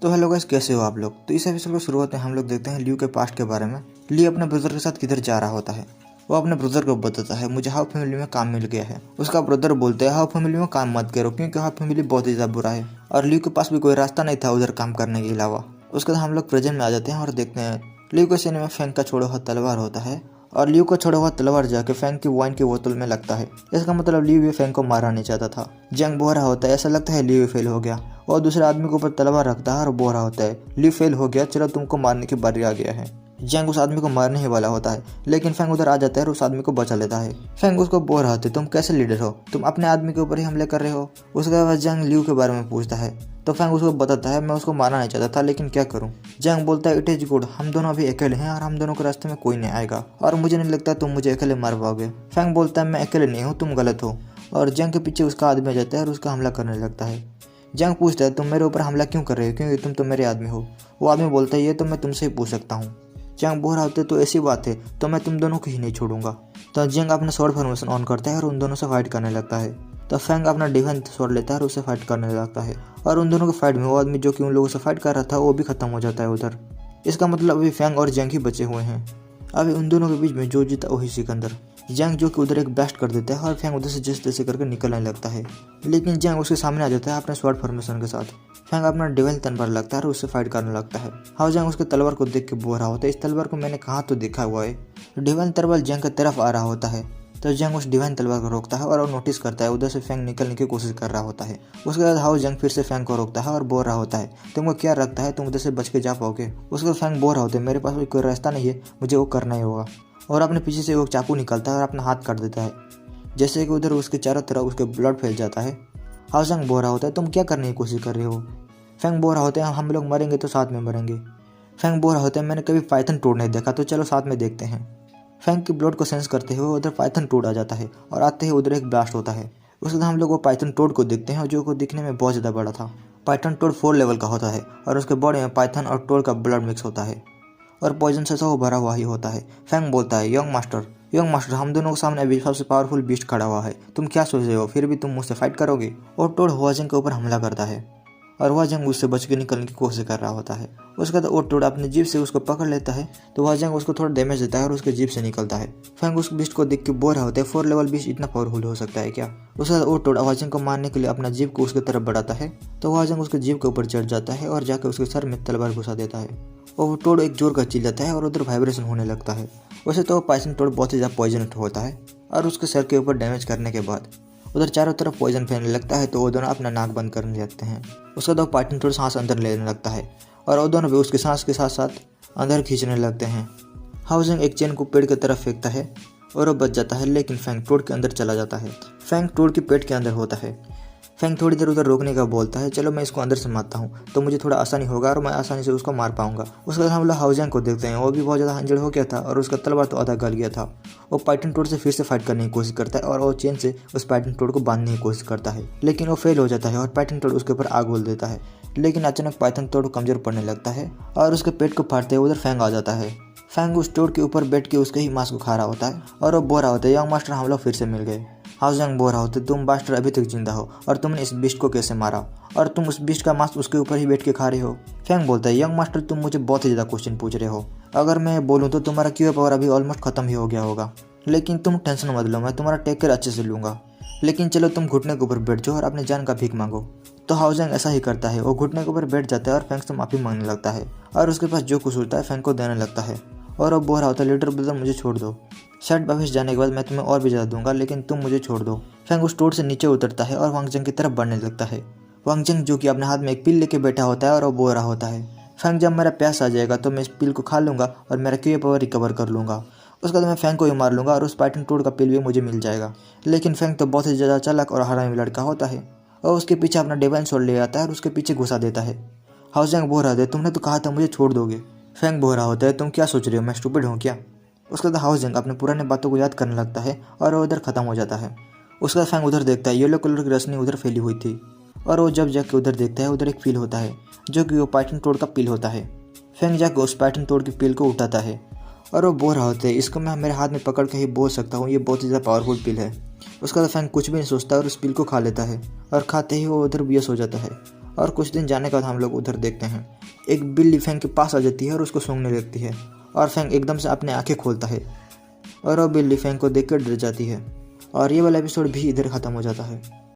तो hello guys, कैसे हो आप लोग। तो इस एपिसोड को शुरुआत में हम लोग देखते हैं लियू के पास्ट के बारे में। लियू अपने ब्रदर के साथ किधर जा रहा होता है। वो अपने ब्रदर को बताता है मुझे हाउ फैमिली में काम मिल गया है। उसका ब्रदर बोलते हैं हाउ फैमिली में काम मत करो क्योंकि हाउ फैमिली बहुत ही ज़्यादा बुरा है। और लियू के पास भी कोई रास्ता नहीं था उधर काम करने के अलावा। उसके बाद हम लोग प्रेजेंट में आ जाते हैं और देखते हैं लियू के सीने में फैंग का छोड़ा हुआ तलवार होता है और लियू का छोड़ा हुआ तलवार जाके फैंग की वाइन की बोतल में लगता है। इसका मतलब लियू भी फैंग को मारना नहीं चाहता था। जंग बोल रहा होता है, ऐसा लगता है लियू फेल हो गया और दूसरे आदमी के ऊपर तलवार रखता है और बोल रहा होता है लियू फेल हो गया, चलो तुमको मारने की बारी आ गया है। जंग उस आदमी को मारने ही वाला होता है लेकिन फैंग उधर आ जाता है और उस आदमी को बचा लेता है। फैंग उसको बोल रहा होता है तुम कैसे लीडर हो, तुम अपने आदमी के ऊपर ही हमले कर रहे हो। उसके बाद जंग लियू के बारे में पूछता है तो फैंग उसको बताता है मैं उसको मारना नहीं चाहता था लेकिन क्या करूं। जंग बोलता है इट इज गुड, हम दोनों अभी अकेले हैं और हम दोनों के रास्ते में कोई नहीं आएगा और मुझे नहीं लगता तुम मुझे अकेले मार पाओगे। फैंग बोलता है मैं अकेले नहीं हूँ, तुम गलत हो। और जंग के पीछे उसका आदमी आ जाता है और उसका हमला करने लगता है। जंग पूछता है तुम मेरे ऊपर हमला क्यों कर रहे हो क्योंकि तुम तो मेरे आदमी हो। वो आदमी बोलता है ये तो मैं तुमसे ही पूछ सकता हूँ। जंग बोल रहा होता है तो ऐसी बात है तो मैं तुम दोनों को ही नहीं छोड़ूंगा। तो जंग अपना स्वॉर्ड फॉर्मेशन ऑन करता है और उन दोनों से फाइट करने लगता है। तो फैंग अपना डिफेंस स्वॉर्ड लेता है और उससे फाइट करने लगता है और उन दोनों के फाइट में वो आदमी जो कि उन लोगों से फाइट कर रहा था वो भी खत्म हो जाता है उधर। इसका मतलब अभी फैंग और जंग ही बचे हुए हैं। अभी उन दोनों के बीच में जो जीता वही सिकंदर। जंग जो कि उधर एक ब्लास्ट कर देता है और फैंग उधर से जिस तैसे करके निकलने लगता है लेकिन जंग उसके सामने आ जाता है अपने स्वॉर्ड फॉर्मेशन के साथ। फैंग अपना डिवाइन तलवार लगता है और उससे फाइट करने लगता है। हाउ जंग उसके तलवार को देख के बोल रहा होता है इस तलवार को मैंने कहाँ तो देखा हुआ है। डिवाइन तलवार जंग की तरफ आ रहा होता है तो जंग उस डिवाइन तलवार को रोकता है और वो नोटिस करता है उधर से फैंग निकलने की कोशिश कर रहा होता है। उसके बाद हाउ जंग फिर से फैंग को रोकता है और बोल रहा होता है तुमको क्या लगता है तुम उधर से बच के जा पाओगे। उसके बाद फैंग बोल रहा होता है मेरे पास कोई रास्ता नहीं है, मुझे वो करना ही होगा। और अपने पीछे से वो चाकू निकलता है और अपना हाथ काट देता है जैसे कि उधर उसके चारों तरफ उसके ब्लड फैल जाता है। हाउ जंग बोल रहा होता है तुम क्या करने की कोशिश कर रहे हो। फैंग बोल रहा होता है हम लोग मरेंगे तो साथ में मरेंगे। फैंग बोल रहा होता है मैंने कभी पाइथन टोड नहीं देखा तो चलो साथ में देखते हैं। फैंग की ब्लड को सेंस करते हुए उधर पाइथन टोड आ जाता है और आते ही उधर एक ब्लास्ट होता है। उसके बाद हम लोग वो पाइथन टोड को देखते हैं जो को दिखने में बहुत ज़्यादा बड़ा था। पाइथन टोड 4 लेवल का होता है और उसके बॉडी में पाइथन और टोड का ब्लड मिक्स होता है और पॉइजन से वो भरा हुआ ही होता है। फैंग बोलता है यंग मास्टर हम दोनों के सामने अभी सबसे पावरफुल बीस्ट खड़ा हुआ है, तुम क्या सोच रहे हो, फिर भी तुम मुझसे फाइट करोगे। और टोड हुआजंग के ऊपर हमला करता है और हुआजंग उससे बच के निकलने की कोशिश कर रहा होता है। उसके बाद वो टोड अपने जीभ से उसको पकड़ लेता है तो हुआजंग उसको थोड़ा डैमेज देता है और उसके जीभ से निकलता है। फैंग उस बीस्ट को देख के बोल रहा होता है 4 लेवल बीस्ट इतना पावरफुल हो सकता है क्या। उसके बाद वो टोड हुआजंग को मारने के लिए अपना जीभ को उसकी तरफ बढ़ाता है तो हुआजंग उसके जीभ के ऊपर चढ़ जाता है और जाकर उसके सर में तलवार घुसा देता है और वो टोड एक जोर का चिल्लाता है और उधर वाइब्रेशन होने लगता है। वैसे तो पाइथन टोड बहुत ही ज़्यादा पॉइजन होता है और उसके सर के ऊपर डैमेज करने के बाद उधर चारों तरफ पॉइजन फैलने लगता है तो वो दोनों अपना नाक बंद करने लगते हैं। उसके बाद पाइथन टोड सांस अंदर लेने लगता है और वो दोनों भी उसके सांस के साथ साथ अंदर खींचने लगते हैं। हाउ जंग एक चेन को पेड़ की तरफ फेंकता है और वो बच जाता है लेकिन फैंग टोड के अंदर चला जाता है। फैंग टोड के पेट के अंदर होता है। फैंग थोड़ी देर उधर रोकने का बोलता है चलो मैं इसको अंदर से मारता हूँ तो मुझे थोड़ा आसानी होगा और मैं आसानी से उसको मार पाऊंगा। उसके बाद हम लोग हाउ जंग को देखते हैं, वो भी बहुत ज़्यादा इंजर्ड हो गया था और उसका तलवार तो आधा गल गया था। वो पाइथन टोड से फिर से फाइट करने की कोशिश करता है और वो चेन से उस पाइथन टोड को बांधने की कोशिश करता है लेकिन वो फेल हो जाता है और पाइथन टोड उसके ऊपर आग बोल देता है। लेकिन अचानक पाइथन टोड कमजोर पड़ने लगता है और उसके पेट को फाड़ते हुए उधर फैंग आ जाता है। फैंग उस टोड के ऊपर बैठ के उसके ही मांस को खा रहा होता है और वो बोल रहा होता है यंग मास्टर हम लोग फिर से मिल गए। हाउ जंग बोल रहा होता है तुम मास्टर अभी तक जिंदा हो और तुमने इस बिस्ट को कैसे मारा और तुम उस बिस्ट का मांस उसके ऊपर ही बैठ के खा रहे हो। फैंग बोलता है यंग मास्टर तुम मुझे बहुत ही ज़्यादा क्वेश्चन पूछ रहे हो, अगर मैं बोलूँ तो तुम्हारा क्यू पावर अभी ऑलमोस्ट खत्म ही हो गया होगा लेकिन तुम टेंशन मत लो, मैं तुम्हारा टेक केयर अच्छे से लूँगा। लेकिन चलो तुम घुटने के ऊपर बैठ जाओ और अपने जान का भीख मांगो। तो हाउ जंग ऐसा ही करता है, वो घुटने के ऊपर बैठ जाता है और फैंग से माफ़ी मांगने लगता है और उसके पास जो कुछ होता है फैंग को देने लगता है और वो बोल रहा होता है लीडर ब्रदर मुझे छोड़ दो, शायद वापस जाने के बाद मैं तुम्हें और भी ज़्यादा दूंगा लेकिन तुम मुझे छोड़ दो। फैंग उस टोड से नीचे उतरता है और वांग जंग की तरफ बढ़ने लगता है। वांग जंग जो कि अपने हाथ में एक पिल लेके बैठा होता है और वो बोल रहा होता है फैंग जब मेरा प्यास आ जाएगा तो मैं इस पिल को खा लूँगा और मेरा क्यू पावर रिकवर कर लूँगा। उसके बाद मैं फैंग को ही मार लूँगा और उस पाइथन टोड का पिल भी मुझे मिल जाएगा। लेकिन फैंग तो बहुत ही ज़्यादा चालाक और हरामी लड़का होता है और उसके पीछे अपना डिवाइन सोल्ड ले आता है और उसके पीछे घुसा देता है। हाउ जंग बोल रहा था तुमने तो कहा था मुझे छोड़ दोगे। फैंग बोल रहा होता है तुम क्या सोच रहे हो, मैं स्टूपिड हूँ क्या। उसके बाद हाउ जंग अपने पुराने बातों को याद करने लगता है और वो उधर ख़त्म हो जाता है। उसके बाद फैंग उधर देखता है येलो कलर की रोशनी उधर फैली हुई थी और वो जब जाके उधर देखता है उधर एक फील होता है जो कि वो पाइथन टोड का पिल होता है। फैंग जाके उस पाइथन टोड की पिल को उठाता है और वो बोल रहा होता है इसको मैं मेरे हाथ में पकड़ के ही बोल सकता हूँ, ये बहुत ही ज़्यादा पावरफुल पिल है। उसका फैंग कुछ भी नहीं सोचता और उस पिल को खा लेता है और खाते ही वो उधर बेहोश हो जाता है और कुछ दिन जाने के बाद हम लोग उधर देखते हैं एक बिल ली फेंग के पास आ जाती है और उसको सूंघने लगती है और फेंग एकदम से अपने आंखें खोलता है और वो बिल ली फेंग को देखकर डर जाती है। और ये वाला एपिसोड भी इधर ख़त्म हो जाता है।